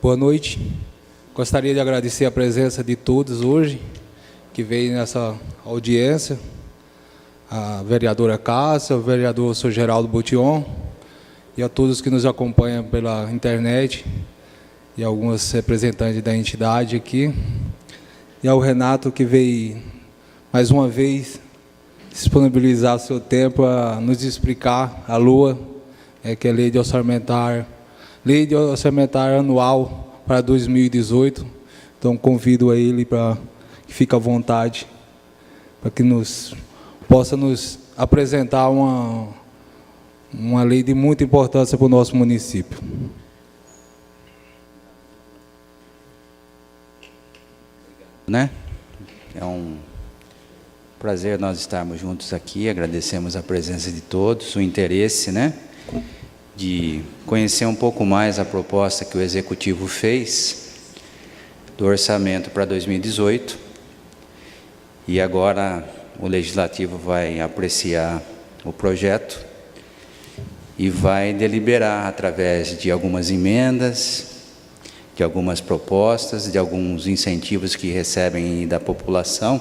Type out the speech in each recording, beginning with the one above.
Boa noite. Gostaria de agradecer a presença de todos hoje, que veio nessa audiência, a vereadora Cássia, o vereador Sr. Geraldo Botion, e a todos que nos acompanham pela internet, e alguns representantes da entidade aqui, e ao Renato, que veio mais uma vez disponibilizar seu tempo a nos explicar a LOA, que é a Lei de Orçamentária Anual para 2018. Então, convido a ele para que fique à vontade, para que possa nos apresentar uma lei de muita importância para o nosso município. É um prazer nós estarmos juntos aqui, agradecemos a presença de todos, o interesse, de conhecer um pouco mais a proposta que o Executivo fez do orçamento para 2018, e agora o Legislativo vai apreciar o projeto e vai deliberar através de algumas emendas, de algumas propostas, de alguns incentivos que recebem da população,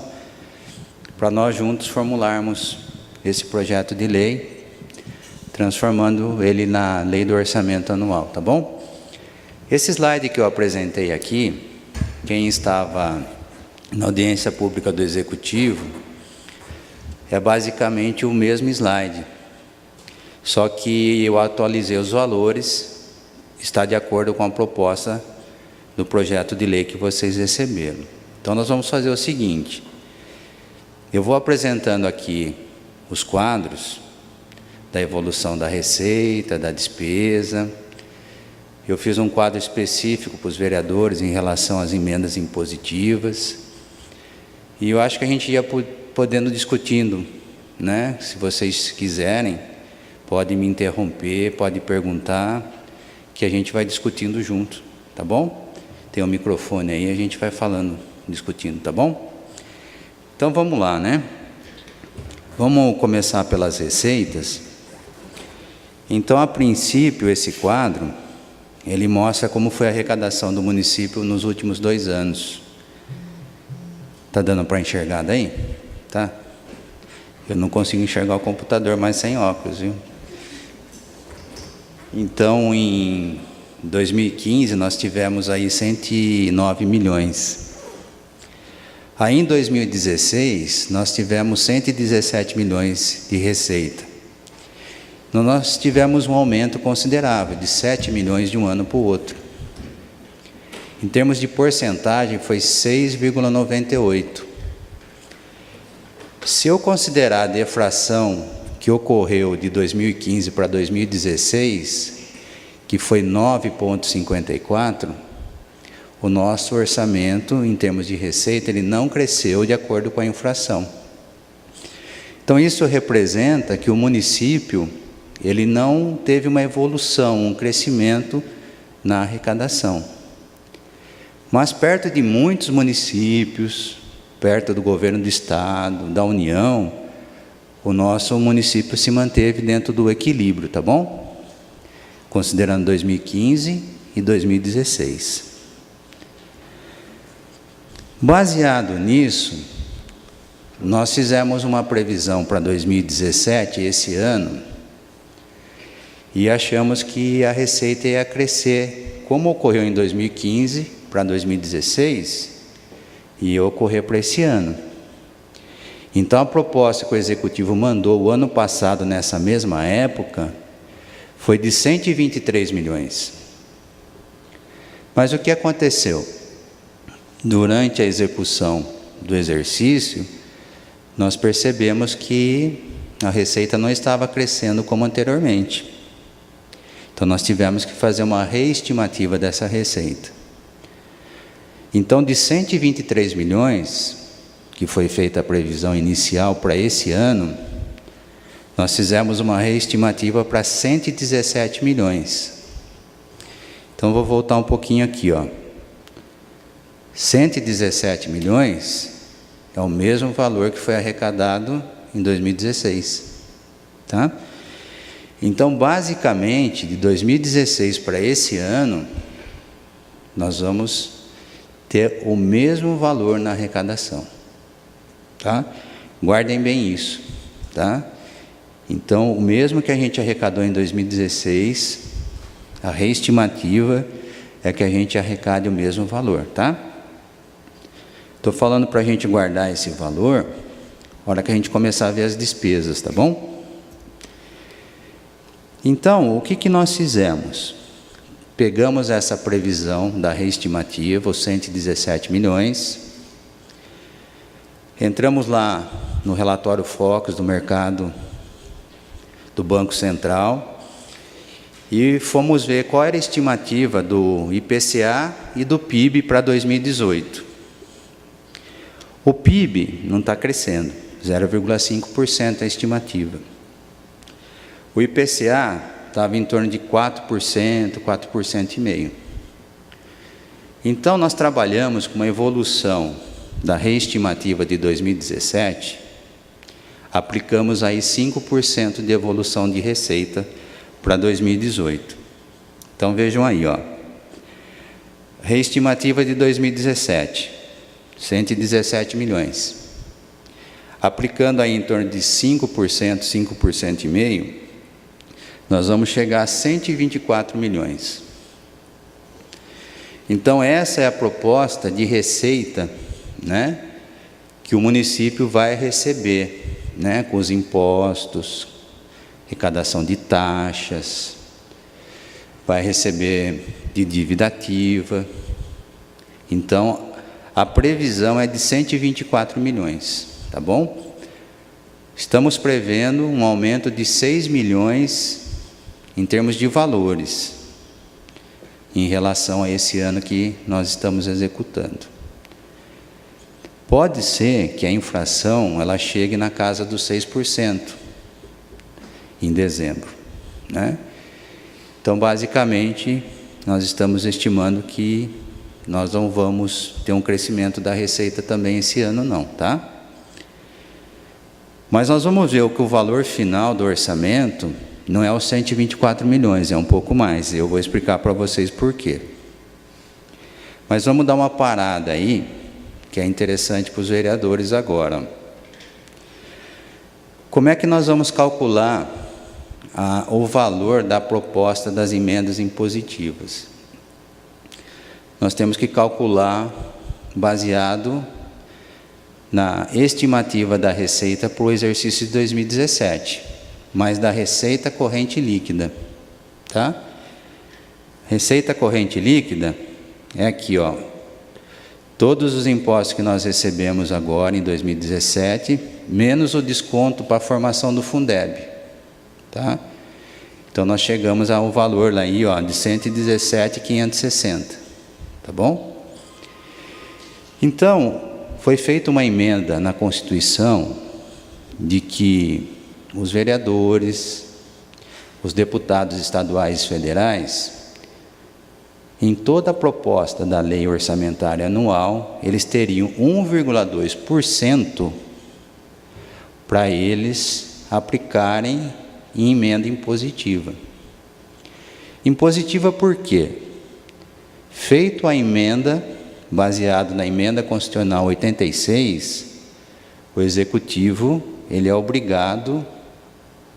para nós juntos formularmos esse projeto de lei, transformando ele na Lei do Orçamento Anual, tá bom? Esse slide que eu apresentei aqui, quem estava na audiência pública do Executivo, é basicamente o mesmo slide, só que eu atualizei os valores, está de acordo com a proposta do projeto de lei que vocês receberam. Então, nós vamos fazer o seguinte: eu vou apresentando aqui os quadros da evolução da receita, da despesa. Eu fiz um quadro específico para os vereadores em relação às emendas impositivas. E eu acho que a gente ia podendo discutindo, Se vocês quiserem, pode me interromper, pode perguntar, que a gente vai discutindo junto, tá bom? Tem um microfone aí, a gente vai falando, discutindo, tá bom? Então, vamos lá, Vamos começar pelas receitas. Então, a princípio, esse quadro, ele mostra como foi a arrecadação do município nos últimos 2 anos. Tá dando para enxergar daí? Tá? Eu não consigo enxergar o computador, mas sem óculos, viu? Então, em 2015, nós tivemos aí 109 milhões. Aí, em 2016, nós tivemos 117 milhões de receita. Então, nós tivemos um aumento considerável, de 7 milhões de um ano para o outro. Em termos de porcentagem, foi 6,98%. Se eu considerar a deflação que ocorreu de 2015 para 2016, que foi 9,54%, o nosso orçamento, em termos de receita, ele não cresceu de acordo com a inflação. Então, isso representa que o município, ele não teve uma evolução, um crescimento na arrecadação. Mas perto de muitos municípios, perto do governo do Estado, da União, o nosso município se manteve dentro do equilíbrio, tá bom? Considerando 2015 e 2016. Baseado nisso, nós fizemos uma previsão para 2017, esse ano, e achamos que a receita ia crescer, como ocorreu em 2015 para 2016, e ia ocorrer para esse ano. Então, a proposta que o Executivo mandou o ano passado, nessa mesma época, foi de 123 milhões. Mas o que aconteceu? Durante a execução do exercício, nós percebemos que a receita não estava crescendo como anteriormente. Então, nós tivemos que fazer uma reestimativa dessa receita. Então, de 123 milhões, que foi feita a previsão inicial para esse ano, nós fizemos uma reestimativa para 117 milhões. Então, vou voltar um pouquinho aqui, 117 milhões é o mesmo valor que foi arrecadado em 2016, tá? Então, basicamente, de 2016 para esse ano, nós vamos ter o mesmo valor na arrecadação, tá? Guardem bem isso, tá? Então, o mesmo que a gente arrecadou em 2016, a reestimativa é que a gente arrecade o mesmo valor, tá? Estou falando para a gente guardar esse valor na hora que a gente começar a ver as despesas, tá bom? Então, o que nós fizemos? Pegamos essa previsão da reestimativa, os 117 milhões, entramos lá no relatório Focus do mercado do Banco Central e fomos ver qual era a estimativa do IPCA e do PIB para 2018. O PIB não está crescendo, 0,5% a estimativa. O IPCA estava em torno de 4%, 4,5%. Então, nós trabalhamos com uma evolução da reestimativa de 2017, aplicamos aí 5% de evolução de receita para 2018. Então, vejam aí, ó. Reestimativa de 2017, 117 milhões. Aplicando aí em torno de 5%, 5,5%, nós vamos chegar a 124 milhões. Então, essa é a proposta de receita, né, que o município vai receber, né, com os impostos, arrecadação de taxas, vai receber de dívida ativa. Então, a previsão é de 124 milhões, tá bom? Estamos prevendo um aumento de 6 milhões em termos de valores, em relação a esse ano que nós estamos executando. Pode ser que a inflação ela chegue na casa dos 6% em dezembro, né? Então, basicamente, nós estamos estimando que nós não vamos ter um crescimento da receita também esse ano não, tá? Mas nós vamos ver que o valor final do orçamento não é os 124 milhões, é um pouco mais. Eu vou explicar para vocês por quê. Mas vamos dar uma parada aí, que é interessante para os vereadores agora. Como é que nós vamos calcular o valor da proposta das emendas impositivas? Nós temos que calcular baseado na estimativa da receita para o exercício de 2017, mas da receita corrente líquida, tá? Receita corrente líquida é aqui, ó. Todos os impostos que nós recebemos agora em 2017, menos o desconto para a formação do Fundeb, tá? Então nós chegamos ao valor lá aí, ó, de 117.560, tá bom? Então, foi feita uma emenda na Constituição de que os vereadores, os deputados estaduais e federais, em toda a proposta da lei orçamentária anual, eles teriam 1,2% para eles aplicarem em emenda impositiva. Impositiva por quê? Feito a emenda, baseado na emenda constitucional 86, o executivo ele é obrigado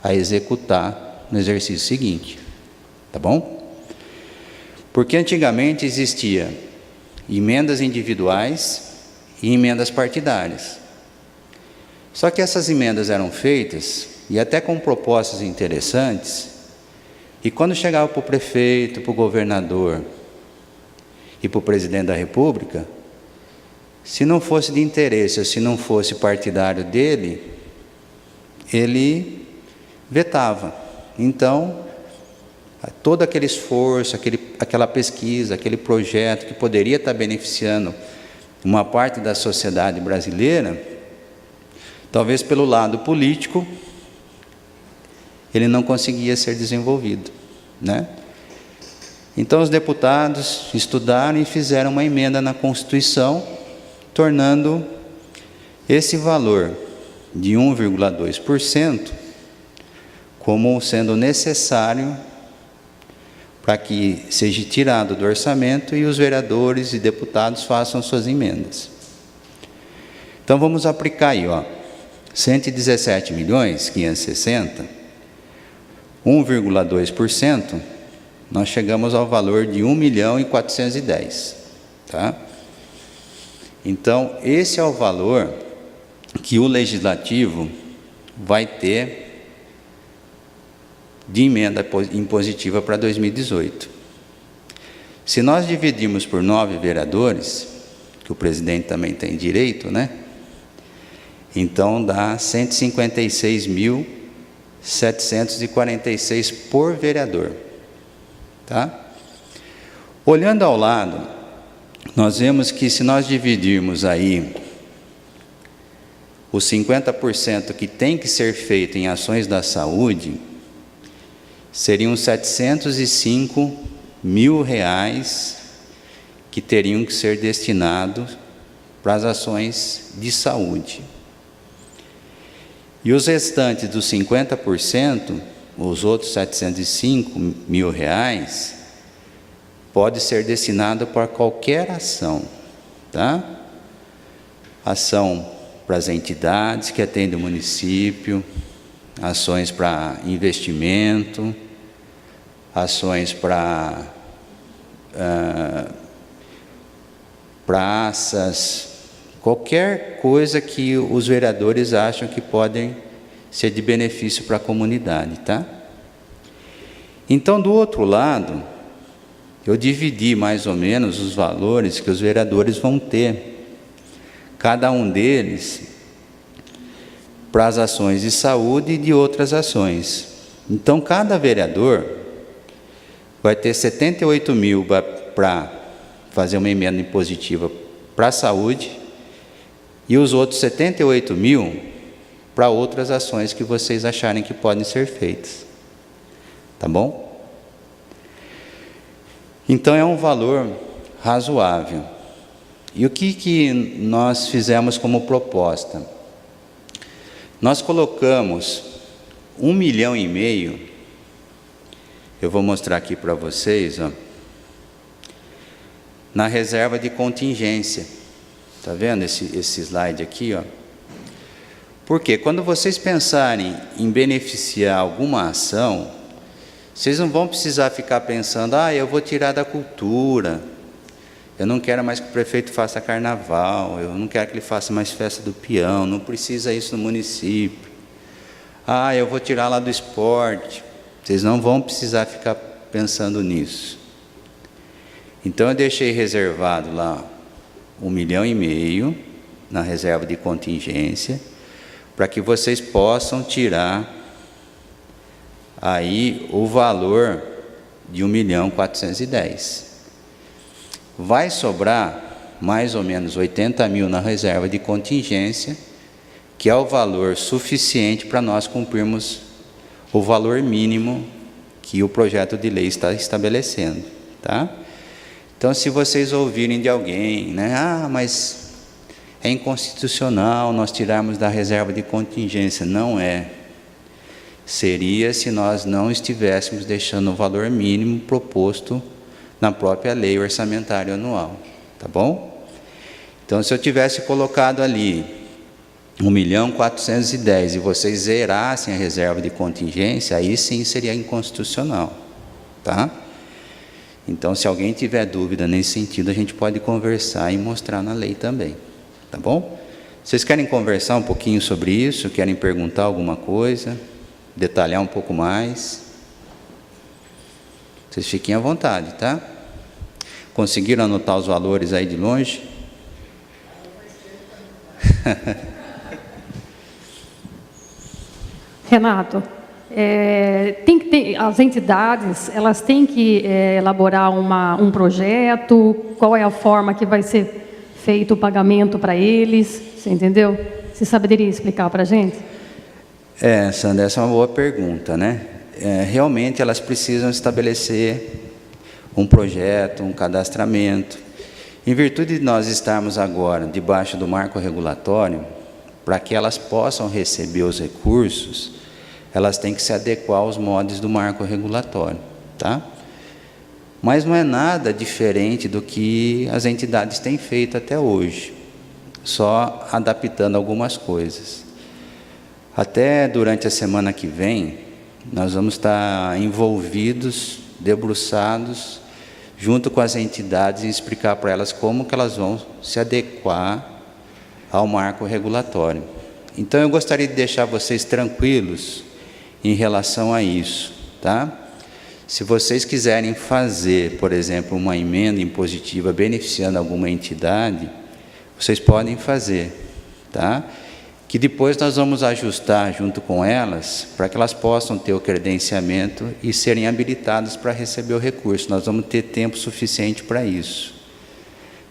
a executar no exercício seguinte, tá bom? Porque antigamente existia emendas individuais e emendas partidárias. Só que essas emendas eram feitas, e até com propostas interessantes, e quando chegava para o prefeito, para o governador e para o presidente da República, se não fosse de interesse, ou se não fosse partidário dele, ele vetava. Então, todo aquele esforço, aquela pesquisa, aquele projeto que poderia estar beneficiando uma parte da sociedade brasileira, talvez pelo lado político, ele não conseguia ser desenvolvido, né? Então os deputados estudaram e fizeram uma emenda na Constituição, tornando esse valor de 1,2% como sendo necessário para que seja tirado do orçamento e os vereadores e deputados façam suas emendas. Então vamos aplicar aí, ó, 117.560, 1,2%, nós chegamos ao valor de 1.410.000, tá? Então, esse é o valor que o Legislativo vai ter de emenda impositiva para 2018. Se nós dividirmos por 9 vereadores, que o presidente também tem direito, né? Então dá 156.746 por vereador, tá? Olhando ao lado, nós vemos que se nós dividirmos aí os 50% que tem que ser feito em ações da saúde, seriam 705.000 reais que teriam que ser destinados para as ações de saúde. E os restantes dos 50%, os outros 705.000 reais, pode ser destinado para qualquer ação, tá? Ação para as entidades que atendem o município, ações para investimento, ações para praças, qualquer coisa que os vereadores acham que podem ser de benefício para a comunidade, tá? Então, do outro lado, eu dividi mais ou menos os valores que os vereadores vão ter, cada um deles, para as ações de saúde e de outras ações. Então, cada vereador vai ter 78.000 para fazer uma emenda impositiva para a saúde e os outros 78.000 para outras ações que vocês acharem que podem ser feitas. Tá bom? Então, é um valor razoável. E o que nós fizemos como proposta? Nós colocamos 1,5 milhão, eu vou mostrar aqui para vocês, ó, na reserva de contingência. Está vendo esse slide aqui, ó? Porque quando vocês pensarem em beneficiar alguma ação, vocês não vão precisar ficar pensando, eu vou tirar da cultura, eu não quero mais que o prefeito faça carnaval, eu não quero que ele faça mais festa do peão, não precisa isso no município. Eu vou tirar lá do esporte. Vocês não vão precisar ficar pensando nisso. Então eu deixei reservado lá 1,5 milhão na reserva de contingência, para que vocês possam tirar aí o valor de 1.410.000. Vai sobrar mais ou menos 80.000 na reserva de contingência, que é o valor suficiente para nós cumprirmos o valor mínimo que o projeto de lei está estabelecendo, tá? Então, se vocês ouvirem de alguém, né, mas é inconstitucional nós tirarmos da reserva de contingência, não é. Seria se nós não estivéssemos deixando o valor mínimo proposto na própria lei orçamentária anual, tá bom? Então, se eu tivesse colocado ali 1.410.000 e vocês zerassem a reserva de contingência, aí sim seria inconstitucional, tá? Então, se alguém tiver dúvida nesse sentido, a gente pode conversar e mostrar na lei também, tá bom? Vocês querem conversar um pouquinho sobre isso? Querem perguntar alguma coisa? Detalhar um pouco mais? Vocês fiquem à vontade, tá? Conseguiram anotar os valores aí de longe? Renato, tem que ter, as entidades, elas têm que elaborar um projeto, qual é a forma que vai ser feito o pagamento para eles, você entendeu? Você saberia explicar para a gente? Sandra, essa é uma boa pergunta, né? Realmente elas precisam estabelecer um projeto, um cadastramento. Em virtude de nós estarmos agora debaixo do marco regulatório, para que elas possam receber os recursos, elas têm que se adequar aos moldes do marco regulatório, tá? mas não é nada diferente do que as entidades têm feito até hoje, só adaptando algumas coisas. Até durante a semana que vem, nós vamos estar envolvidos, debruçados, junto com as entidades, e explicar para elas como que elas vão se adequar ao marco regulatório. Então, eu gostaria de deixar vocês tranquilos em relação a isso, tá? Se vocês quiserem fazer, por exemplo, uma emenda impositiva beneficiando alguma entidade, vocês podem fazer, tá? Que depois nós vamos ajustar junto com elas, para que elas possam ter o credenciamento e serem habilitadas para receber o recurso. Nós vamos ter tempo suficiente para isso,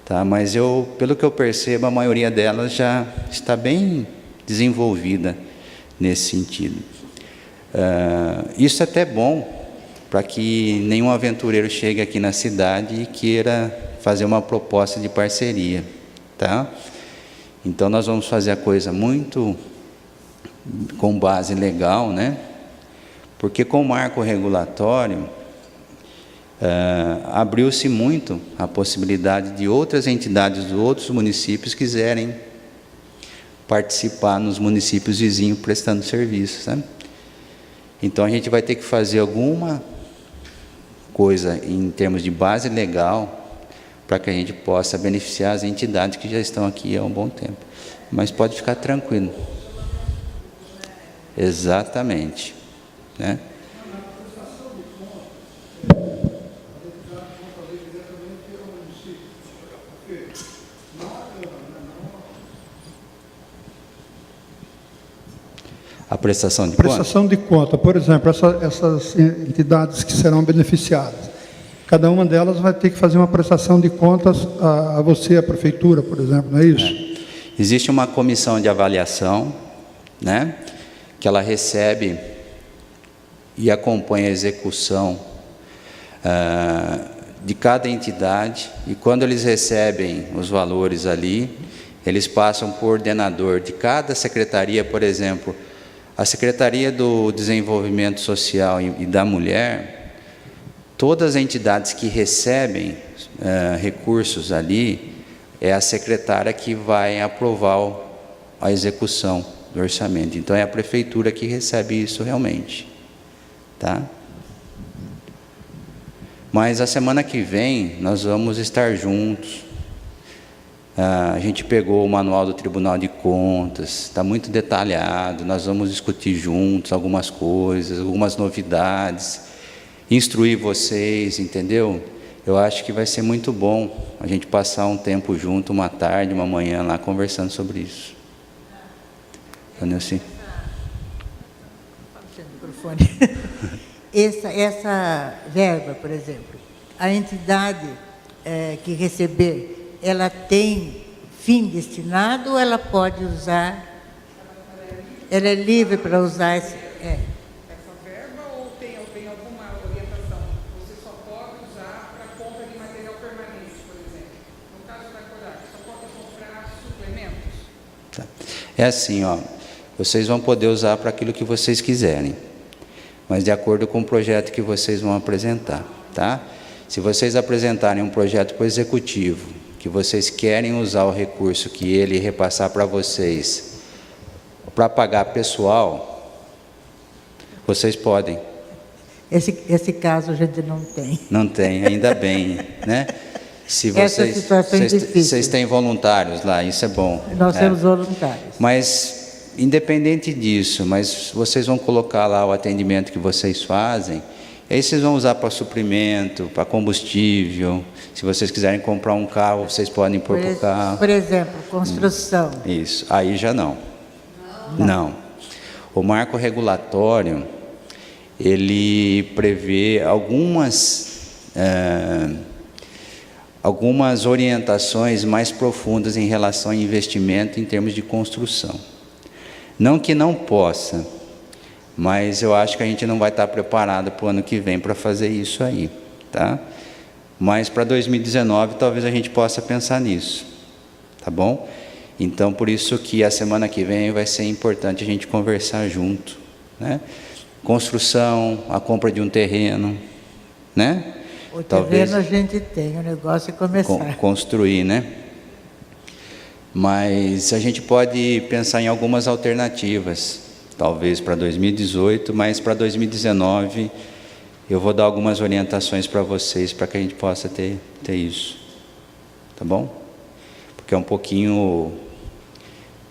tá? Mas pelo que eu percebo, a maioria delas já está bem desenvolvida nesse sentido. Isso é até bom, para que nenhum aventureiro chegue aqui na cidade e queira fazer uma proposta de parceria, tá? Então, nós vamos fazer a coisa muito com base legal, né? Porque com o marco regulatório, abriu-se muito a possibilidade de outras entidades de outros municípios quiserem participar nos municípios vizinhos prestando serviços, né? Então, a gente vai ter que fazer alguma coisa em termos de base legal para que a gente possa beneficiar as entidades que já estão aqui há um bom tempo. Mas pode ficar tranquilo. Exatamente, né? A prestação de conta? Prestação de conta, por exemplo, essas entidades que serão beneficiadas, cada uma delas vai ter que fazer uma prestação de contas a você, a prefeitura, por exemplo, não é isso? Existe uma comissão de avaliação, né, que ela recebe e acompanha a execução de cada entidade, e quando eles recebem os valores ali, eles passam por ordenador de cada secretaria. Por exemplo, a Secretaria do Desenvolvimento Social e da Mulher, todas as entidades que recebem recursos ali, é a secretária que vai aprovar a execução do orçamento. Então, é a prefeitura que recebe isso realmente, tá? Mas a semana que vem, nós vamos estar juntos. A gente pegou o manual do Tribunal de Contas, está muito detalhado, nós vamos discutir juntos algumas coisas, algumas novidades, instruir vocês, entendeu? Eu acho que vai ser muito bom a gente passar um tempo junto, uma tarde, uma manhã lá, conversando sobre isso. Assim. Essa verba, por exemplo, a entidade que receber, ela tem fim destinado ou ela pode usar? Ela é livre para usar essa verba, ou tem alguma orientação? Você só pode usar para compra de material permanente, por exemplo. No caso da Kodak, só pode comprar suplementos? Tá. É assim, ó, vocês vão poder usar para aquilo que vocês quiserem, mas de acordo com o projeto que vocês vão apresentar, tá? Se vocês apresentarem um projeto para o executivo, que vocês querem usar o recurso que ele repassar para vocês para pagar pessoal, vocês podem. Esse caso a gente não tem. Não tem, ainda bem, né? Se vocês têm voluntários lá, isso é bom. Nós temos voluntários. Mas, independente disso, mas vocês vão colocar lá o atendimento que vocês fazem, aí vocês vão usar para suprimento, para combustível. Se vocês quiserem comprar um carro, vocês podem pôr para o carro. Por exemplo, construção. Isso, aí já não. Não. O marco regulatório, ele prevê algumas orientações mais profundas em relação ao investimento em termos de construção. Não que não possa, mas eu acho que a gente não vai estar preparado para o ano que vem para fazer isso aí, tá? Mas para 2019 talvez a gente possa pensar nisso, tá bom? Então, por isso que a semana que vem vai ser importante a gente conversar junto, né? Construção, a compra de um terreno, né? O talvez terreno a gente tem, o negócio é começar. construir, né? Mas a gente pode pensar em algumas alternativas, talvez para 2018, mas para 2019 eu vou dar algumas orientações para vocês para que a gente possa ter isso, tá bom? Porque é um pouquinho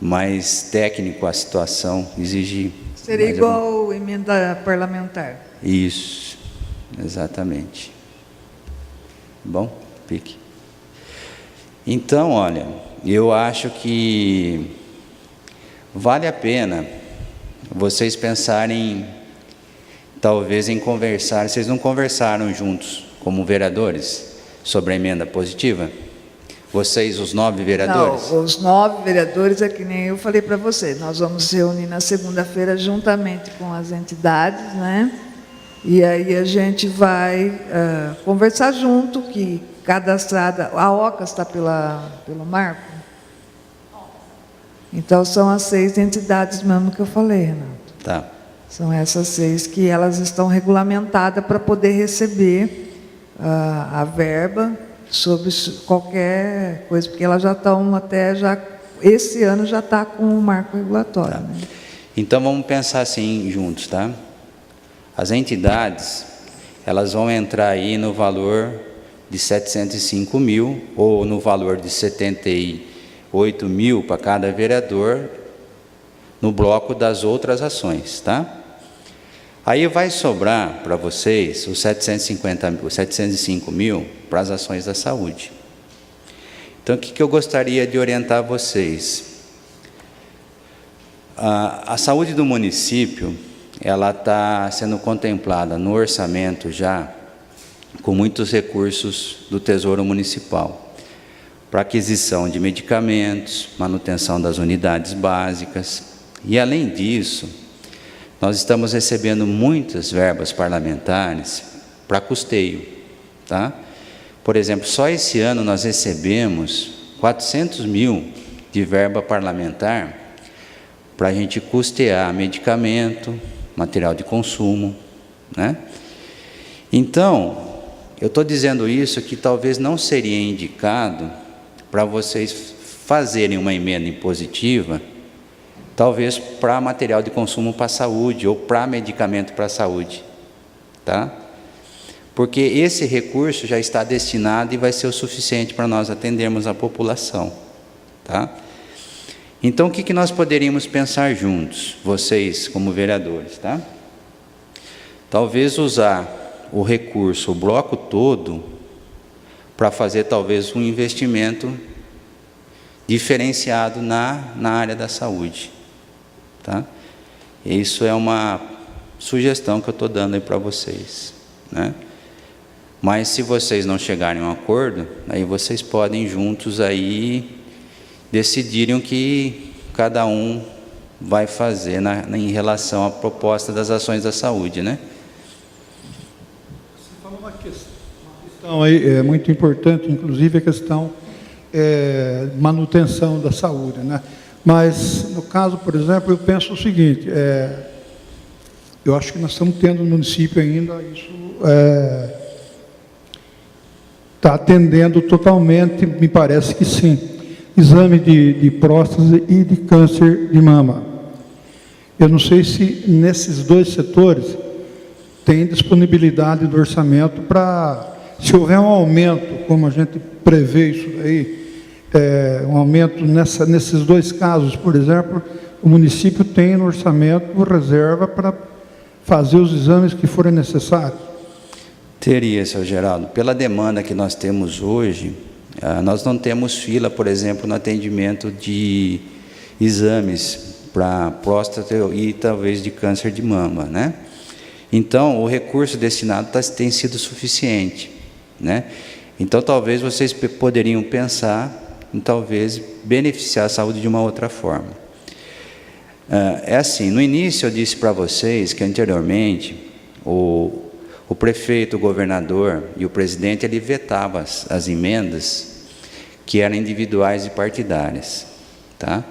mais técnico a situação, exige... Seria igual emenda parlamentar. Isso, exatamente. Bom, pique. Então, olha, eu acho que vale a pena vocês pensarem, talvez, em conversar. Vocês não conversaram juntos, como vereadores, sobre a emenda positiva? Vocês, os 9 vereadores? Não, os 9 vereadores é que nem eu falei para você. Nós vamos se reunir na segunda-feira juntamente com as entidades, né? E aí a gente vai conversar junto, que cadastrada... A OCA está pelo Marco? Então, são as 6 entidades mesmo que eu falei, Renato. Tá. São essas 6 que elas estão regulamentadas para poder receber a verba sobre qualquer coisa, porque elas já estão esse ano já está com o marco regulatório. Tá. Né? Então, vamos pensar assim juntos, tá? As entidades, elas vão entrar aí no valor de 705 mil, ou no valor de 78 mil para cada vereador, no bloco das outras ações, tá? Aí vai sobrar para vocês os 705 mil para as ações da saúde. Então, o que eu gostaria de orientar vocês? A saúde do município, ela está sendo contemplada no orçamento já, com muitos recursos do Tesouro Municipal, para aquisição de medicamentos, manutenção das unidades básicas, e além disso, nós estamos recebendo muitas verbas parlamentares para custeio, tá? Por exemplo, só esse ano nós recebemos 400 mil de verba parlamentar para a gente custear medicamento, material de consumo, né? Então, eu estou dizendo isso que talvez não seria indicado para vocês fazerem uma emenda impositiva, talvez para material de consumo para a saúde ou para medicamento para a saúde, tá? Porque esse recurso já está destinado e vai ser o suficiente para nós atendermos a população, tá? Então, o que nós poderíamos pensar juntos, vocês como vereadores, tá? Talvez usar o recurso, o bloco todo, para fazer talvez um investimento diferenciado na área da saúde, tá? Isso é uma sugestão que eu estou dando aí para vocês, né? Mas se vocês não chegarem a um acordo, aí vocês podem juntos aí decidirem o que cada um vai fazer em relação à proposta das ações da saúde, né? Você falou uma questão aí muito importante, inclusive a questão manutenção da saúde, né? Mas, no caso, por exemplo, eu penso o seguinte, eu acho que nós estamos tendo no município ainda, isso está atendendo totalmente, me parece que sim, exame de próstata e de câncer de mama. Eu não sei se nesses 2 setores tem disponibilidade do orçamento para, se houver um aumento, como a gente prevê isso aí, um aumento nesses 2 casos, por exemplo, o município tem no orçamento reserva para fazer os exames que forem necessários. Teria, seu Geraldo. Pela demanda que nós temos hoje, nós não temos fila, por exemplo, no atendimento de exames para próstata e talvez de câncer de mama, né? Então, o recurso destinado tem sido suficiente, né? Então, talvez vocês poderiam pensar em talvez beneficiar a saúde de uma outra forma. É assim, no início eu disse para vocês que anteriormente o prefeito, o governador e o presidente, ele vetava as emendas que eram individuais e partidárias, tá?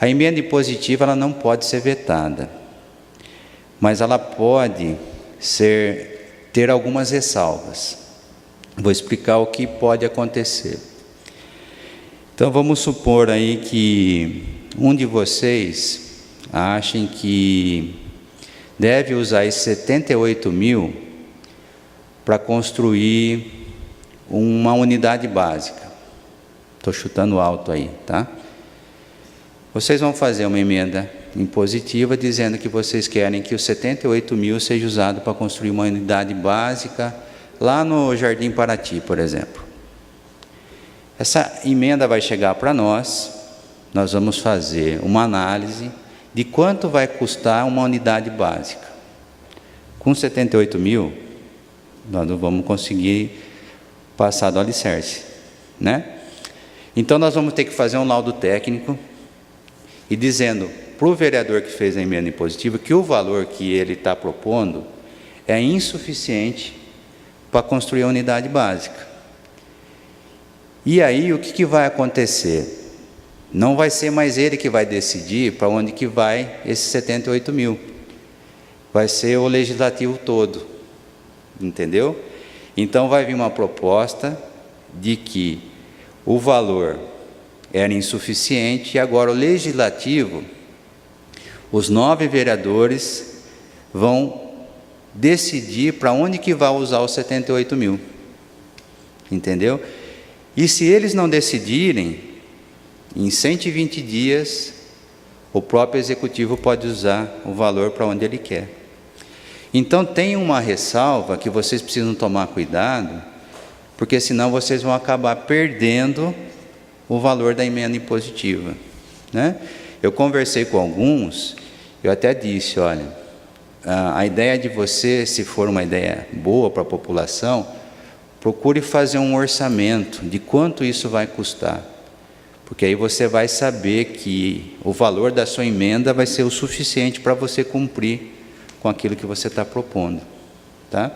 A emenda impositiva, ela não pode ser vetada, mas ela pode ter algumas ressalvas, Vou explicar o que pode acontecer. Então, vamos supor aí que um de vocês achem que deve usar esses 78 mil para construir uma unidade básica. Estou chutando alto aí, tá? Vocês vão fazer uma emenda impositiva dizendo que vocês querem que os 78 mil seja usado para construir uma unidade básica lá no Jardim Paraty, por exemplo. Essa emenda vai chegar para nós vamos fazer uma análise de quanto vai custar uma unidade básica. Com 78 mil, nós não vamos conseguir passar do alicerce, né? Então, nós vamos ter que fazer um laudo técnico e dizendo para o vereador que fez a emenda impositiva que o valor que ele está propondo é insuficiente para construir a unidade básica. E aí, o que vai acontecer? Não vai ser mais ele que vai decidir para onde que vai esses 78 mil. Vai ser o legislativo todo, entendeu? Então, vai vir uma proposta de que o valor era insuficiente e agora o legislativo, os 9 vereadores, vão decidir para onde que vai usar os 78 mil, entendeu? E se eles não decidirem, em 120 dias, o próprio executivo pode usar o valor para onde ele quer. Então, tem uma ressalva que vocês precisam tomar cuidado, porque senão vocês vão acabar perdendo o valor da emenda impositiva, né? Eu conversei com alguns, eu até disse, olha, a ideia de você, se for uma ideia boa para a população, procure fazer um orçamento de quanto isso vai custar, porque aí você vai saber que o valor da sua emenda vai ser o suficiente para você cumprir com aquilo que você está propondo, tá?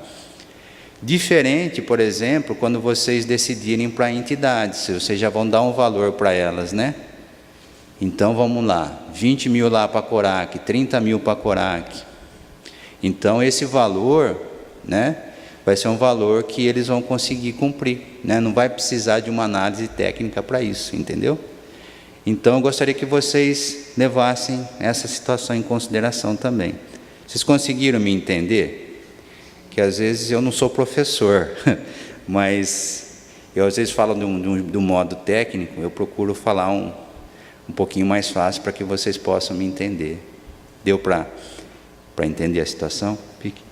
Diferente, por exemplo, quando vocês decidirem para entidades, vocês já vão dar um valor para elas, né? Então, vamos lá, 20 mil lá para a Corac, 30 mil para a Corac. Então, esse valor, né, vai ser um valor que eles vão conseguir cumprir, né? Não vai precisar de uma análise técnica para isso, entendeu? Então, eu gostaria que vocês levassem essa situação em consideração também. Vocês conseguiram me entender? Que às vezes eu não sou professor, mas eu às vezes falo de um modo técnico, eu procuro falar um pouquinho mais fácil para que vocês possam me entender. Deu para entender a situação? Pique.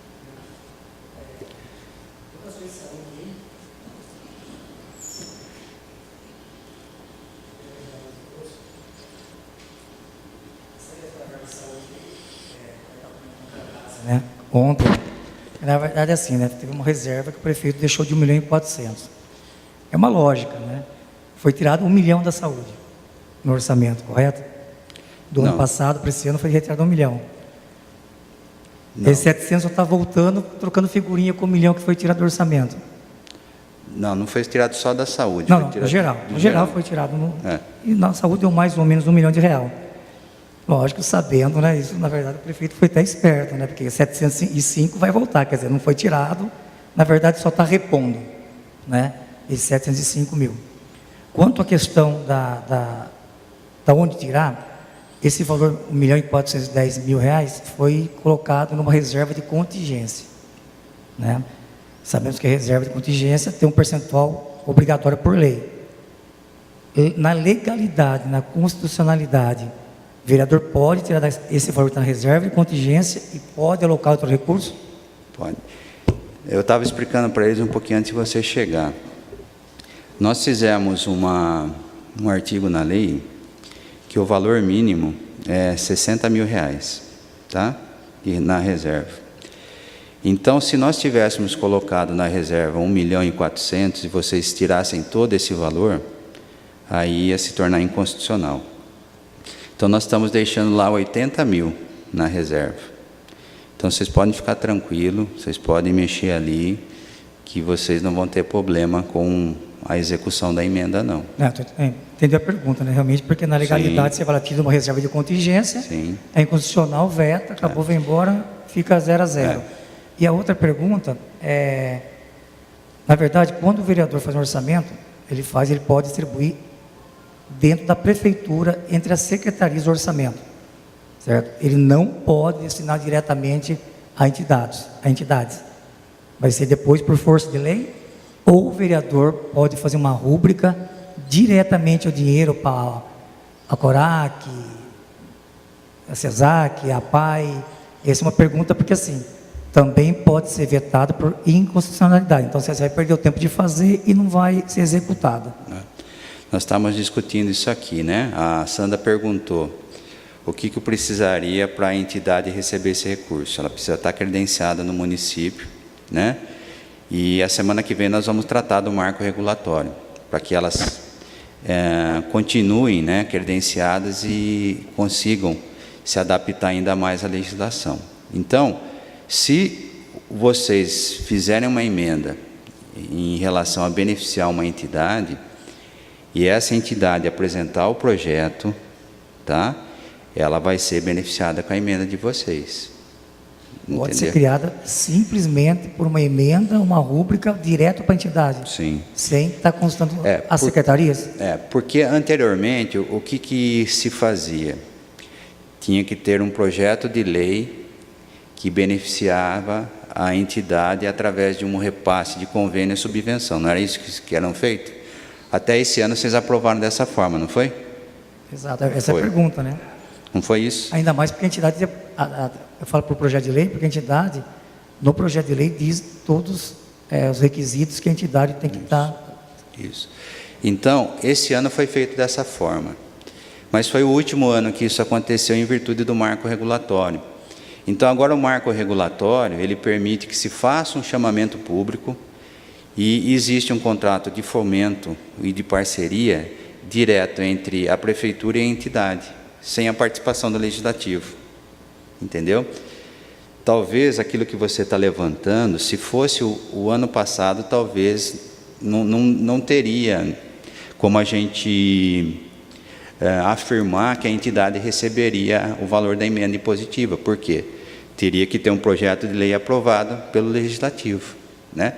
Né? Ontem, na verdade, assim, né? Teve uma reserva que o prefeito deixou de 1.400.000. É uma lógica, né? Foi tirado 1 milhão da saúde no orçamento, correto? Do ano passado para esse ano foi retirado 1 milhão. Não. Esse 700 só está voltando, trocando figurinha com o 1 milhão que foi tirado do orçamento. Não foi tirado só da saúde. Não, no geral. No geral foi tirado. E na saúde deu mais ou menos R$1 milhão. Lógico, sabendo, né? Isso, na verdade, o prefeito foi até esperto, né? Porque 705 vai voltar, quer dizer, não foi tirado, na verdade, só está repondo, né? Esses 705 mil. Quanto à questão da onde tirar, esse valor, R$1.410.000, foi colocado numa reserva de contingência, né? Sabemos que a reserva de contingência tem um percentual obrigatório por lei. E, na legalidade, na constitucionalidade, o vereador pode tirar esse valor da reserva de contingência e pode alocar outro recurso? Pode. Eu estava explicando para eles um pouquinho antes de você chegar. Nós fizemos um artigo na lei que o valor mínimo é R$60 mil, tá? E na reserva. Então, se nós tivéssemos colocado na reserva 1.400.000 e vocês tirassem todo esse valor, aí ia se tornar inconstitucional. Então, nós estamos deixando lá 80 mil na reserva. Então, vocês podem ficar tranquilos, vocês podem mexer ali, que vocês não vão ter problema com a execução da emenda, não. Entendi a pergunta, né? Realmente, porque na legalidade, sim, você vai tirar uma reserva de contingência, sim, é inconstitucional, veta, acabou, vai embora, fica 0 a 0. E a outra pergunta é, Na verdade, quando o vereador faz um orçamento, ele pode distribuir dentro da prefeitura entre as secretarias do orçamento, certo? Ele não pode destinar diretamente a entidades. Vai ser depois por força de lei, ou o vereador pode fazer uma rúbrica diretamente o dinheiro para a CORAC, a CESAC, a PAI. Essa é uma pergunta porque assim, também pode ser vetado por inconstitucionalidade. Então você vai perder o tempo de fazer e não vai ser executado. Nós estamos discutindo isso aqui, né? A Sandra perguntou o que eu precisaria para a entidade receber esse recurso. Ela precisa estar credenciada no município, né? E a semana que vem nós vamos tratar do marco regulatório, para que elas continuem, né, credenciadas e consigam se adaptar ainda mais à legislação. Então, se vocês fizerem uma emenda em relação a beneficiar uma entidade, e essa entidade apresentar o projeto, tá? Ela vai ser beneficiada com a emenda de vocês. Pode Entendeu? ser criada simplesmente por uma emenda, uma rúbrica, direto para a entidade. Sim. Sem estar constando as secretarias? Porque anteriormente, o que se fazia? Tinha que ter um projeto de lei que beneficiava a entidade através de um repasse de convênio e subvenção. Não era isso que eram feito? Até esse ano vocês aprovaram dessa forma, não foi? Exato, essa é a pergunta, né? Não foi isso? Ainda mais porque a entidade, eu falo para o projeto de lei, porque a entidade, no projeto de lei, diz todos os requisitos que a entidade tem que estar. Isso. Então, esse ano foi feito dessa forma. Mas foi o último ano que isso aconteceu em virtude do marco regulatório. Então, agora o marco regulatório, ele permite que se faça um chamamento público e existe um contrato de fomento e de parceria direto entre a prefeitura e a entidade, sem a participação do legislativo. Entendeu? Talvez aquilo que você está levantando, se fosse o ano passado, talvez não teria como a gente afirmar que a entidade receberia o valor da emenda impositiva. Por quê? Teria que ter um projeto de lei aprovado pelo legislativo, né?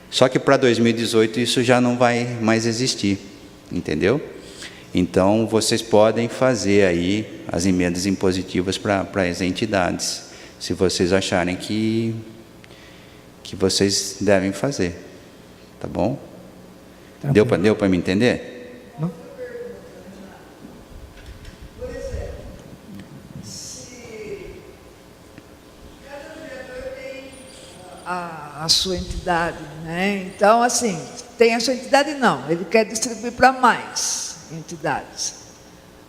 Só que para 2018 isso já não vai mais existir, entendeu? Então, vocês podem fazer aí as emendas impositivas para as entidades, se vocês acharem que vocês devem fazer, tá bom? Deu para me entender? Não. Por exemplo, se cada vereador tem a sua entidade, né? Então, assim, tem a sua entidade? Não, ele quer distribuir para mais entidades.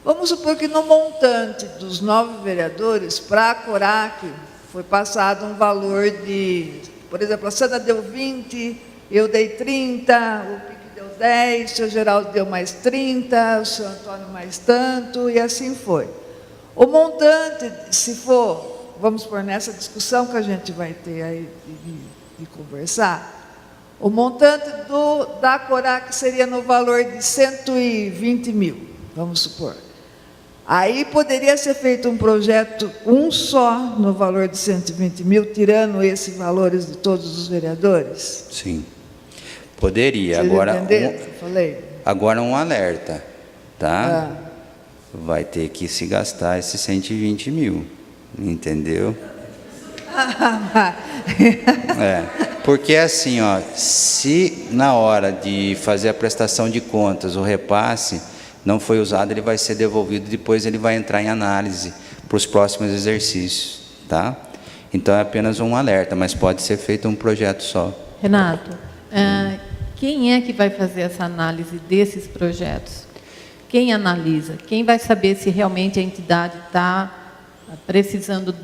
Vamos supor que no montante dos 9 vereadores, para a CORAC, foi passado um valor de, por exemplo, a Sandra deu 20, eu dei 30, o Pique deu 10, o seu Geraldo deu mais 30, o seu Antônio mais tanto, e assim foi. O montante, se for, vamos pôr nessa discussão que a gente vai ter aí de conversar, o montante da CORAC seria no valor de 120 mil, vamos supor. Aí poderia ser feito um projeto, um só, no valor de 120 mil, tirando esses valores de todos os vereadores? Sim, poderia. Agora um alerta, tá? Vai ter que se gastar esses 120 mil, entendeu? Porque assim, ó, se na hora de fazer a prestação de contas o repasse não foi usado, ele vai ser devolvido, depois ele vai entrar em análise para os próximos exercícios, tá? Então é apenas um alerta, mas pode ser feito um projeto só. Renato, quem é que vai fazer essa análise desses projetos? Quem analisa? Quem vai saber se realmente a entidade está precisando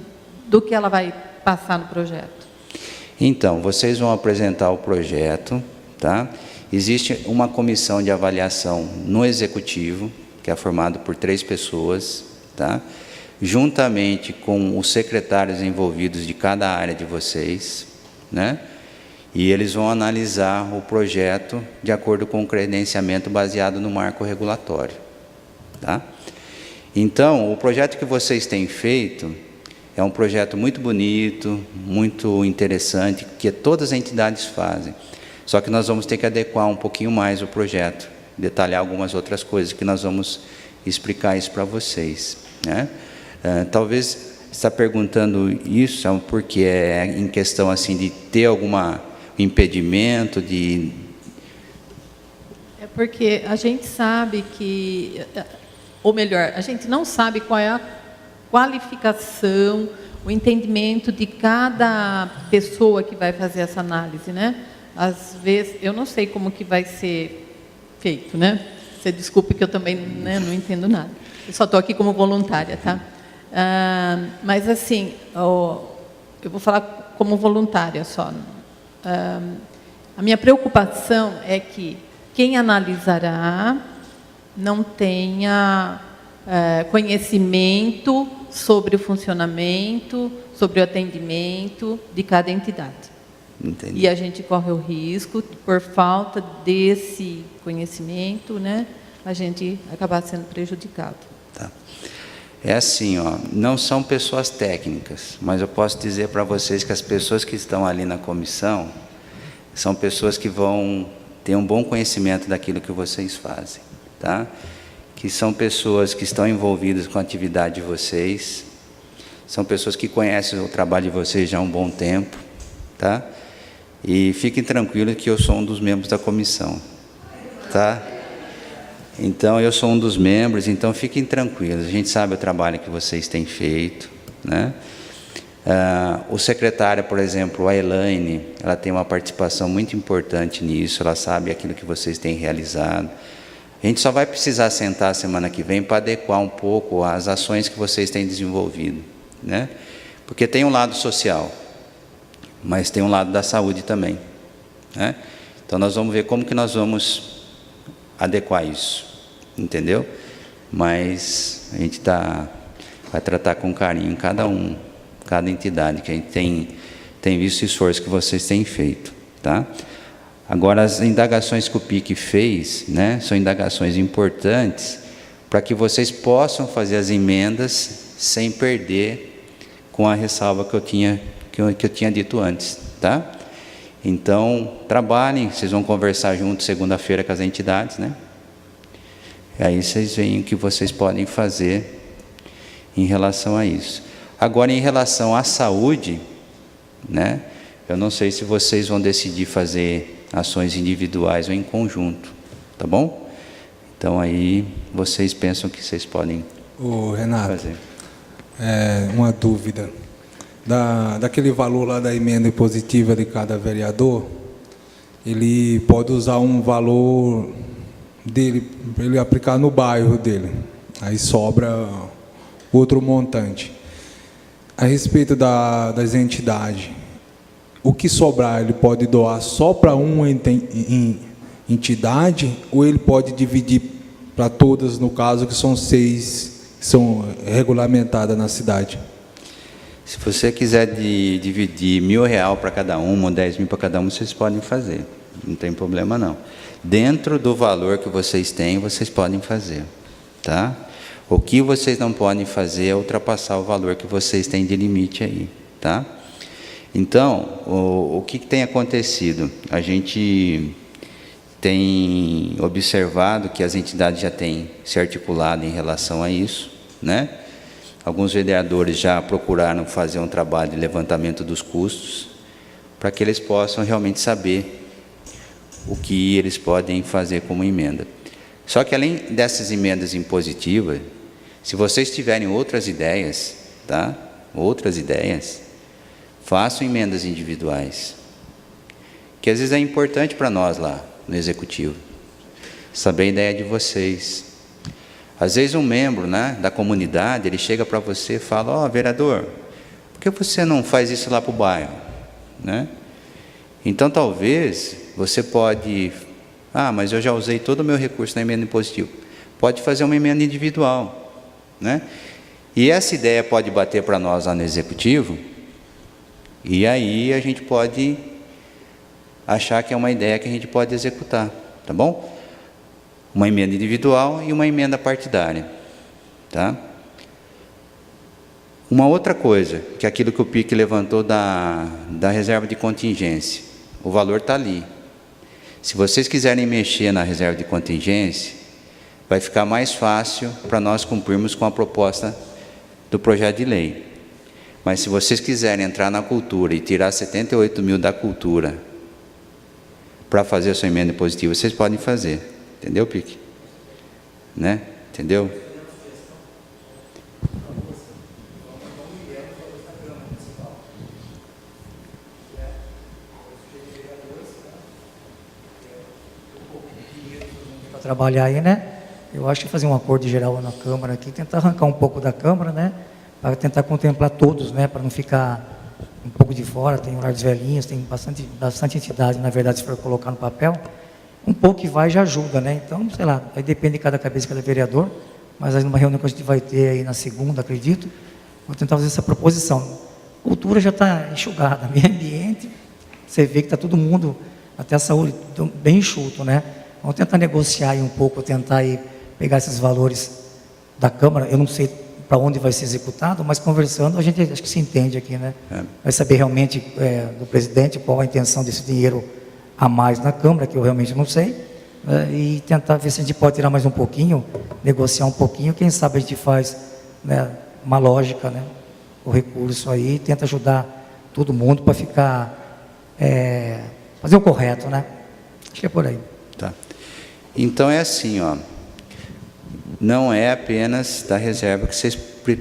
do que ela vai passar no projeto? Então, vocês vão apresentar o projeto, tá? Existe uma comissão de avaliação no Executivo, que é formado por 3 pessoas, tá? Juntamente com os secretários envolvidos de cada área de vocês, né? E eles vão analisar o projeto de acordo com o credenciamento baseado no marco regulatório, tá? Então, o projeto que vocês têm feito é um projeto muito bonito, muito interessante, que todas as entidades fazem. Só que nós vamos ter que adequar um pouquinho mais o projeto, detalhar algumas outras coisas que nós vamos explicar isso para vocês, né? Talvez está perguntando isso porque é em questão assim de ter alguma impedimento de... É porque a gente sabe que, ou melhor, a gente não sabe qual é a qualificação, o entendimento de cada pessoa que vai fazer essa análise, né? Às vezes, eu não sei como que vai ser feito, né? Você desculpe que eu também, né, não entendo nada. Eu só estou aqui como voluntária, tá? Mas assim, eu vou falar como voluntária só. A minha preocupação é que quem analisará não tenha conhecimento sobre o funcionamento, sobre o atendimento de cada entidade. Entendi. E a gente corre o risco, por falta desse conhecimento, né, a gente acabar sendo prejudicado. Tá. É assim, ó, não são pessoas técnicas, mas eu posso dizer para vocês que as pessoas que estão ali na comissão são pessoas que vão ter um bom conhecimento daquilo que vocês fazem, tá? Que são pessoas que estão envolvidas com a atividade de vocês, são pessoas que conhecem o trabalho de vocês já há um bom tempo, tá? E fiquem tranquilos que eu sou um dos membros da comissão, tá? Então, eu sou um dos membros, então fiquem tranquilos, a gente sabe o trabalho que vocês têm feito, né? O secretário, por exemplo, a Elaine, ela tem uma participação muito importante nisso, ela sabe aquilo que vocês têm realizado. A gente só vai precisar sentar semana que vem para adequar um pouco as ações que vocês têm desenvolvido, né? Porque tem um lado social, mas tem um lado da saúde também, né? Então, nós vamos ver como que nós vamos adequar isso, entendeu? Mas a gente vai tratar com carinho cada entidade, que a gente tem visto o esforço que vocês têm feito, tá? Agora, as indagações que o PIC fez, né, são indagações importantes para que vocês possam fazer as emendas sem perder com a ressalva que eu tinha dito antes, tá? Então, trabalhem, vocês vão conversar junto segunda-feira com as entidades, né? E aí vocês veem o que vocês podem fazer em relação a isso. Agora, em relação à saúde, né? Eu não sei se vocês vão decidir fazer ações individuais ou em conjunto, tá bom? Então, aí vocês pensam que vocês podem Renato, fazer. Uma dúvida. Daquele valor lá da emenda impositiva de cada vereador, ele pode usar um valor dele para ele aplicar no bairro dele. Aí sobra outro montante. A respeito das entidades, o que sobrar ele pode doar só para uma entidade ou ele pode dividir para todas, no caso que são 6 que são regulamentadas na cidade? Se você quiser dividir R$1.000 para cada uma, ou 10 mil para cada uma, vocês podem fazer. Não tem problema, não. Dentro do valor que vocês têm, vocês podem fazer, tá? O que vocês não podem fazer é ultrapassar o valor que vocês têm de limite aí, tá? Então, o que tem acontecido? A gente tem observado que as entidades já têm se articulado em relação a isso, né? Alguns vereadores já procuraram fazer um trabalho de levantamento dos custos para que eles possam realmente saber o que eles podem fazer como emenda. Só que além dessas emendas impositivas, se vocês tiverem outras ideias, tá? Outras ideias, façam emendas individuais, que às vezes é importante para nós lá no Executivo, saber a ideia de vocês. Às vezes um membro, né, da comunidade, ele chega para você e fala, vereador, por que você não faz isso lá para o bairro? Né? Então, talvez, você pode, mas eu já usei todo o meu recurso na emenda impositiva. Pode fazer uma emenda individual, né? E essa ideia pode bater para nós lá no Executivo, e aí a gente pode achar que é uma ideia que a gente pode executar, tá bom? Uma emenda individual e uma emenda partidária, tá? Uma outra coisa, que é aquilo que o PIC levantou da reserva de contingência, o valor está ali, Se vocês quiserem mexer na reserva de contingência, vai ficar mais fácil para nós cumprirmos com a proposta do projeto de lei. Mas se vocês quiserem entrar na cultura e tirar 78 mil da cultura para fazer a sua emenda impositiva, vocês podem fazer. Entendeu, Pique? Né? Entendeu? Para trabalhar aí, né? Eu acho que fazer um acordo geral na Câmara aqui, tentar arrancar um pouco da Câmara, né? Para tentar contemplar todos, né? Para não ficar um pouco de fora. Tem o Lar dos Velhinhos, tem bastante entidade, na verdade, se for colocar no papel, um pouco que vai já ajuda, né? Então, sei lá, aí depende de cada cabeça de cada vereador, mas aí numa reunião que a gente vai ter aí na segunda, acredito, vou tentar fazer essa proposição. Cultura já está enxugada, meio ambiente, você vê que está todo mundo, até a saúde, bem enxuto, né? Vamos tentar negociar aí um pouco, tentar aí pegar esses valores da Câmara, eu não sei para onde vai ser executado, mas conversando a gente acho que se entende aqui, né? Vai saber realmente do presidente qual a intenção desse dinheiro a mais na Câmara, que eu realmente não sei, e tentar ver se a gente pode tirar mais um pouquinho, negociar um pouquinho, quem sabe a gente faz, né, uma lógica, né, o recurso aí, tenta ajudar todo mundo para ficar, fazer o correto, né? Acho que é por aí. Tá. Então é assim, ó, não é apenas da reserva que vocês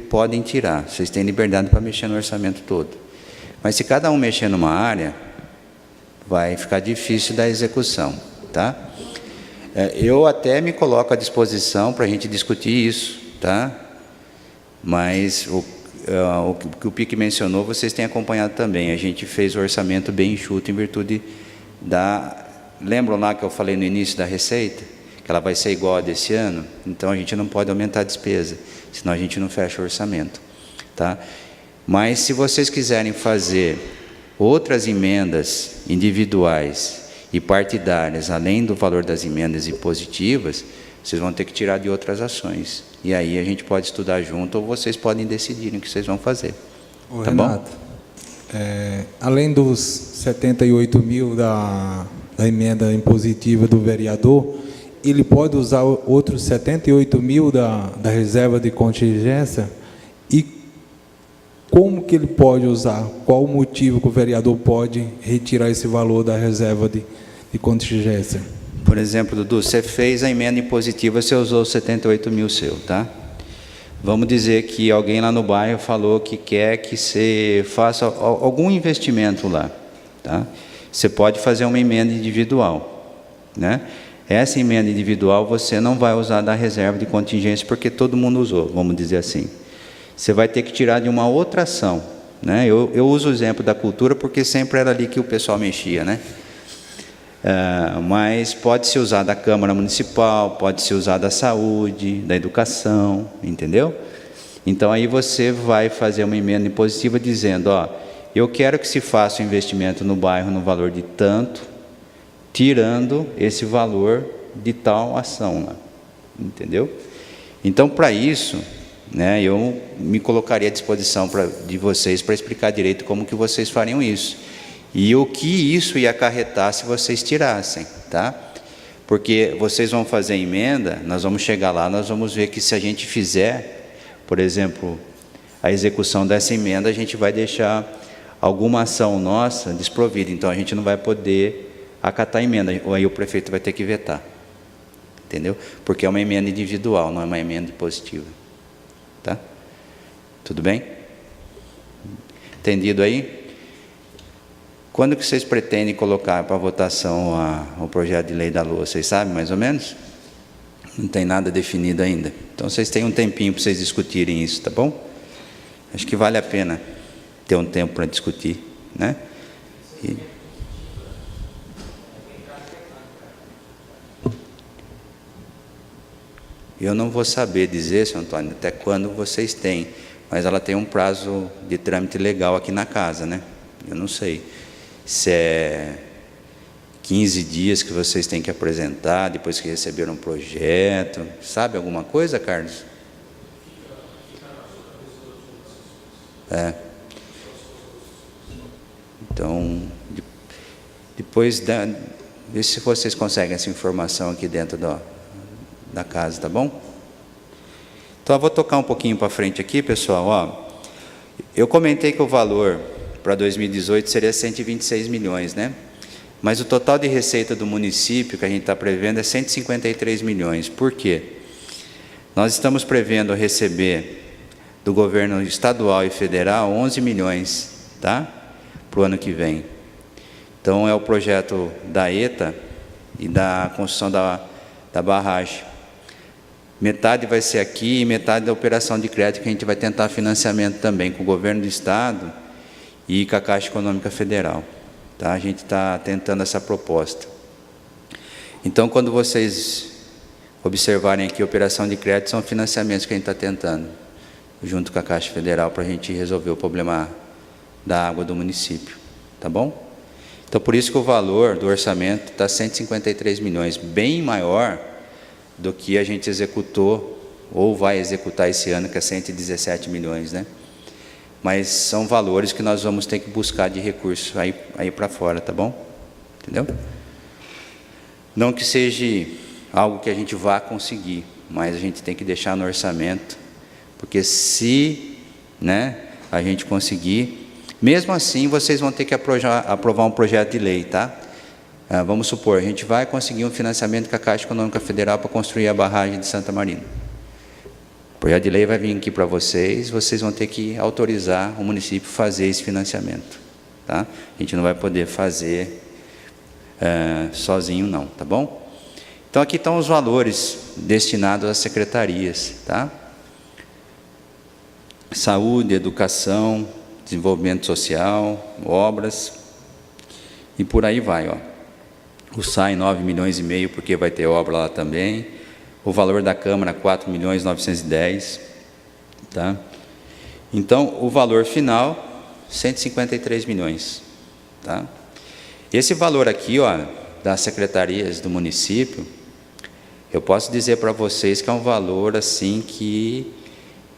podem tirar, vocês têm liberdade para mexer no orçamento todo. Mas se cada um mexer numa área, vai ficar difícil da execução, tá? Eu até me coloco à disposição para a gente discutir isso, tá? Mas o que o Pique mencionou, vocês têm acompanhado também. A gente fez o orçamento bem enxuto em virtude da... Lembram lá que eu falei no início da receita? Que ela vai ser igual a desse ano? Então a gente não pode aumentar a despesa, senão a gente não fecha o orçamento, tá? Mas se vocês quiserem fazer outras emendas individuais e partidárias, além do valor das emendas impositivas, vocês vão ter que tirar de outras ações. E aí a gente pode estudar junto, ou vocês podem decidir o que vocês vão fazer. Tá Renato, bom? Além dos 78 mil da emenda impositiva do vereador, ele pode usar outros 78 mil da reserva de contingência? E como que ele pode usar? Qual o motivo que o vereador pode retirar esse valor da reserva de contingência? Por exemplo, Dudu, você fez a emenda impositiva, você usou 78 mil seu, tá? Vamos dizer que alguém lá no bairro falou que quer que você faça algum investimento lá, tá? Você pode fazer uma emenda individual, né? Essa emenda individual você não vai usar da reserva de contingência porque todo mundo usou, vamos dizer assim. Você vai ter que tirar de uma outra ação, né? Eu uso o exemplo da cultura porque sempre era ali que o pessoal mexia, né? Mas pode se usar da Câmara Municipal, pode se usar da saúde, da educação, entendeu? Então aí você vai fazer uma emenda impositiva dizendo, ó, eu quero que se faça um investimento no bairro no valor de tanto, tirando esse valor de tal ação lá, entendeu? Então para isso, né, eu me colocaria à disposição de vocês para explicar direito como que vocês fariam isso. E o que isso ia acarretar se vocês tirassem, tá? Porque vocês vão fazer emenda, nós vamos chegar lá, nós vamos ver que se a gente fizer, por exemplo, a execução dessa emenda, a gente vai deixar alguma ação nossa desprovida, então a gente não vai poder acatar a emenda, ou aí o prefeito vai ter que vetar, entendeu? Porque é uma emenda individual, não é uma emenda positiva, tá? Tudo bem? Entendido aí? Quando que vocês pretendem colocar para votação o projeto de lei da LOA? Vocês sabem mais ou menos? Não tem nada definido ainda. Então vocês têm um tempinho para vocês discutirem isso, tá bom? Acho que vale a pena ter um tempo para discutir, né? Eu não vou saber dizer, senhor Antônio, até quando vocês têm, mas ela tem um prazo de trâmite legal aqui na casa, né? Eu não sei se é 15 dias que vocês têm que apresentar, depois que receberam um projeto. Sabe alguma coisa, Carlos? Então, depois Vê se vocês conseguem essa informação aqui dentro da casa, tá bom? Então, eu vou tocar um pouquinho para frente aqui, pessoal. Ó, eu comentei que o valor para 2018 seria 126 milhões, né? Mas o total de receita do município que a gente está prevendo é 153 milhões. Por quê? Nós estamos prevendo receber do governo estadual e federal 11 milhões, tá? Para o ano que vem. Então, é o projeto da ETA e da construção da barragem. Metade vai ser aqui e metade da operação de crédito, que a gente vai tentar financiamento também com o governo do estado e com a Caixa Econômica Federal. Tá? A gente está tentando essa proposta. Então, quando vocês observarem aqui, operação de crédito são financiamentos que a gente está tentando, junto com a Caixa Federal, para a gente resolver o problema da água do município. Tá bom? Então, por isso que o valor do orçamento está 153 milhões, bem maior do que a gente executou, ou vai executar esse ano, que é 117 milhões, né? Mas são valores que nós vamos ter que buscar de recursos aí para fora, tá bom? Entendeu? Não que seja algo que a gente vá conseguir, mas a gente tem que deixar no orçamento, porque se, né, a gente conseguir, mesmo assim vocês vão ter que aprovar um projeto de lei, tá? Vamos supor, a gente vai conseguir um financiamento com a Caixa Econômica Federal para construir a barragem de Santa Marina. O projeto de lei vai vir aqui para vocês vão ter que autorizar o município a fazer esse financiamento. Tá? A gente não vai poder fazer sozinho não, tá bom? Então aqui estão os valores destinados às secretarias. Tá? Saúde, educação, desenvolvimento social, obras, e por aí vai, ó. O SAI 9 milhões e meio, porque vai ter obra lá também. O valor da Câmara 4 milhões 910, tá? Então, o valor final 153 milhões, tá? Esse valor aqui, ó, das secretarias do município, eu posso dizer para vocês que é um valor assim que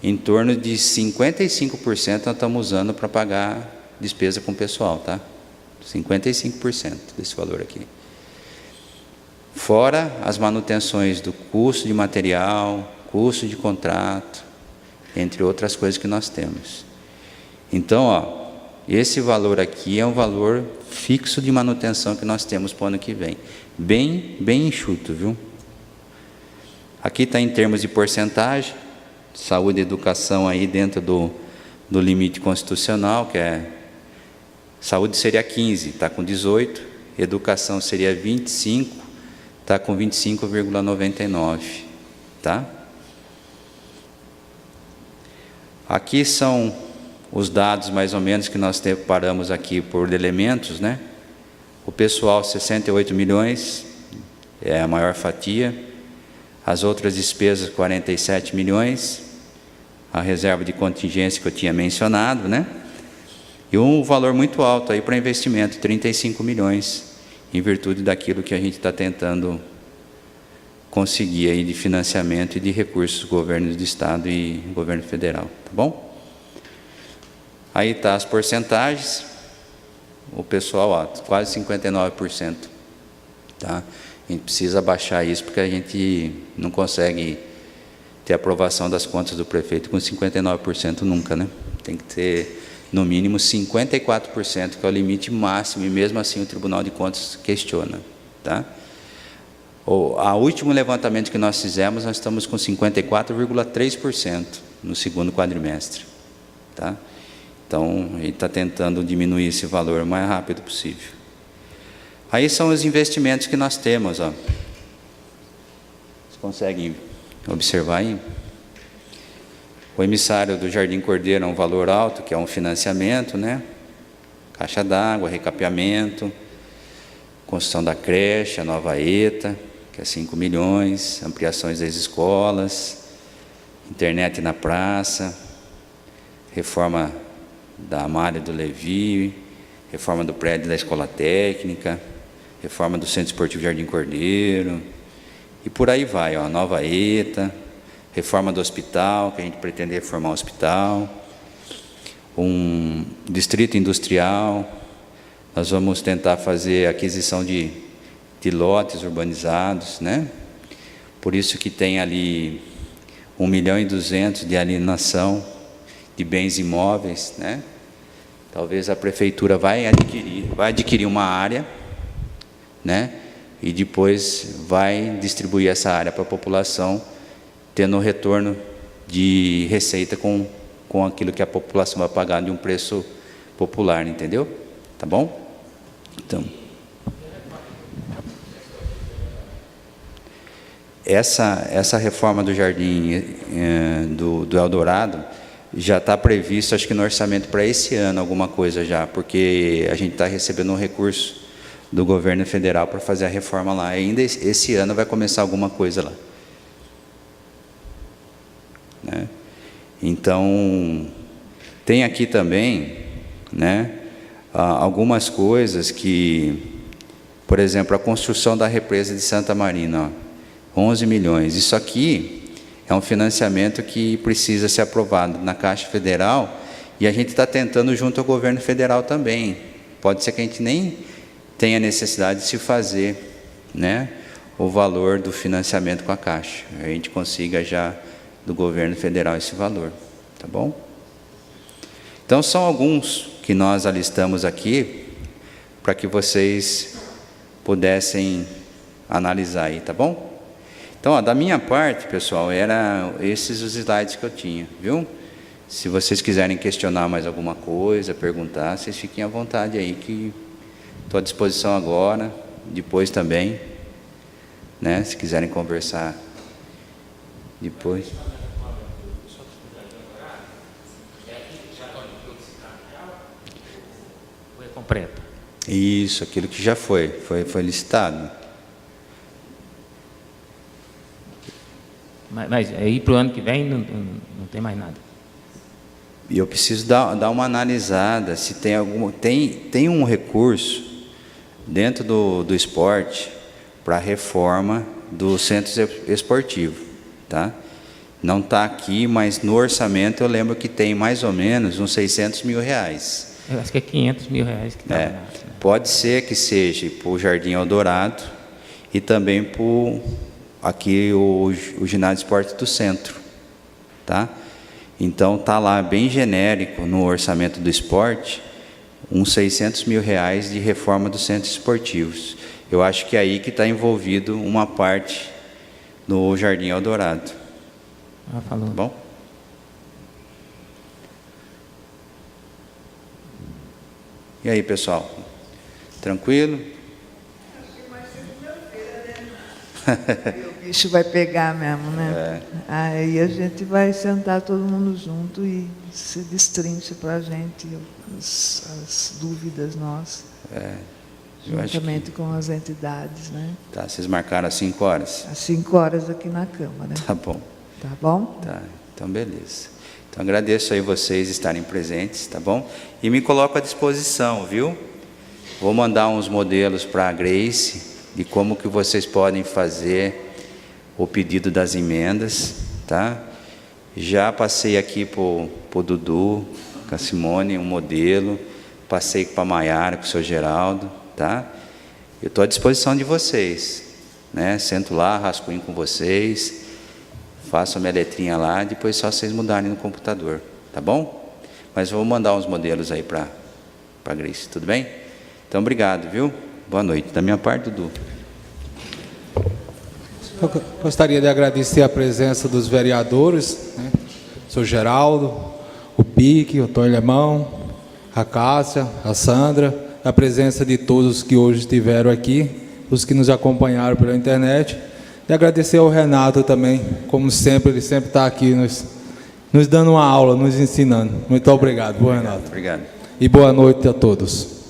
em torno de 55% nós estamos usando para pagar despesa com o pessoal, tá? 55% desse valor aqui. Fora as manutenções do custo de material, custo de contrato, entre outras coisas que nós temos. Então, ó, esse valor aqui é um valor fixo de manutenção que nós temos para o ano que vem. Bem enxuto, viu? Aqui está em termos de porcentagem, saúde e educação aí dentro do limite constitucional, que é, saúde seria 15, está com 18, educação seria 25, está com 25,99, tá? Aqui são os dados mais ou menos que nós separamos aqui por elementos, né? O pessoal 68 milhões, é a maior fatia. As outras despesas 47 milhões. A reserva de contingência que eu tinha mencionado, né? E um valor muito alto aí para investimento, 35 milhões. Em virtude daquilo que a gente está tentando conseguir aí de financiamento e de recursos do governo do estado e governo federal, tá bom? Aí tá as porcentagens, o pessoal, ó, quase 59%, tá? A gente precisa baixar isso porque a gente não consegue ter aprovação das contas do prefeito com 59% nunca, né? Tem que ter no mínimo 54%, que é o limite máximo, e mesmo assim o Tribunal de Contas questiona. Tá? O último levantamento que nós fizemos, nós estamos com 54,3% no segundo quadrimestre. Tá? Então, a gente está tentando diminuir esse valor o mais rápido possível. Aí são os investimentos que nós temos. Ó. Vocês conseguem observar aí? O emissário do Jardim Cordeiro é um valor alto, que é um financiamento, né? Caixa d'água, recapeamento, construção da creche, a nova ETA, que é 5 milhões, ampliações das escolas, internet na praça, reforma da Amália do Levi, reforma do prédio da Escola Técnica, reforma do Centro Esportivo Jardim Cordeiro, e por aí vai, ó, nova ETA, reforma do hospital, que a gente pretende reformar o hospital, um distrito industrial, nós vamos tentar fazer aquisição de de lotes urbanizados, né? Por isso que tem ali 1.200.000 de alienação de bens imóveis, né? Talvez a prefeitura vai adquirir uma área, né? E depois vai distribuir essa área para a população, tendo um retorno de receita com aquilo que a população vai pagar de um preço popular, entendeu? Tá bom? Então, essa reforma do Jardim do Eldorado já está previsto, acho que no orçamento para esse ano, alguma coisa já, porque a gente está recebendo um recurso do governo federal para fazer a reforma lá. Ainda esse ano vai começar alguma coisa lá, né? Então, tem aqui também, né, algumas coisas que, por exemplo, a construção da represa de Santa Marina, ó, 11 milhões. Isso aqui é um financiamento que precisa ser aprovado na Caixa Federal e a gente está tentando junto ao governo federal também. Pode ser que a gente nem tenha necessidade de se fazer, né, o valor do financiamento com a Caixa. A gente consiga já do governo federal esse valor, tá bom? Então, são alguns que nós alistamos aqui para que vocês pudessem analisar aí, tá bom? Então, ó, da minha parte, pessoal, eram esses os slides que eu tinha, viu? Se vocês quiserem questionar mais alguma coisa, perguntar, vocês fiquem à vontade aí, que estou à disposição agora, depois também, né? Se quiserem conversar depois. Completa. Isso, aquilo que já foi licitado. Mas aí para o ano que vem não tem mais nada. E eu preciso dar uma analisada se tem alguma. Tem um recurso dentro do esporte para a reforma do centro esportivo, tá? Não está aqui, mas no orçamento eu lembro que tem mais ou menos uns 600 mil reais. Eu acho que é 500 mil reais que está. Pode ser que seja para o Jardim Eldorado e também para aqui o ginásio de esporte do centro, tá? Então está lá bem genérico no orçamento do esporte, uns 600 mil reais de reforma dos centros esportivos. Eu acho que é aí que está envolvido uma parte no Jardim Eldorado. Falou. Tá bom? E aí, pessoal? Tranquilo? O bicho vai pegar mesmo, né? Aí a gente vai sentar todo mundo junto e se destrincha para a gente as dúvidas nossas. Juntamente com as entidades, né? Tá, vocês marcaram às 5 horas? Às 5 horas aqui na Câmara. Tá bom. Tá bom? Tá, então beleza. Então agradeço aí vocês estarem presentes, tá bom? E me coloco à disposição, viu? Vou mandar uns modelos para a Grace de como que vocês podem fazer o pedido das emendas, tá? Já passei aqui para o Dudu, com a Simone, um modelo, passei para a Maiara, com o seu Geraldo, tá? Eu estou à disposição de vocês, né? Sento lá, rascunho com vocês, faço a minha letrinha lá, depois só vocês mudarem no computador, tá bom? Mas vou mandar uns modelos aí para a Grace, tudo bem? Então, obrigado, viu? Boa noite. Da minha parte, Dudu. Eu gostaria de agradecer a presença dos vereadores, né? O senhor Geraldo, o Pique, o Antônio Lemão, a Cássia, a Sandra, a presença de todos que hoje estiveram aqui, os que nos acompanharam pela internet, e agradecer ao Renato também, como sempre, ele sempre está aqui nos dando uma aula, nos ensinando. Muito obrigado, Renato. Obrigado. E boa noite a todos.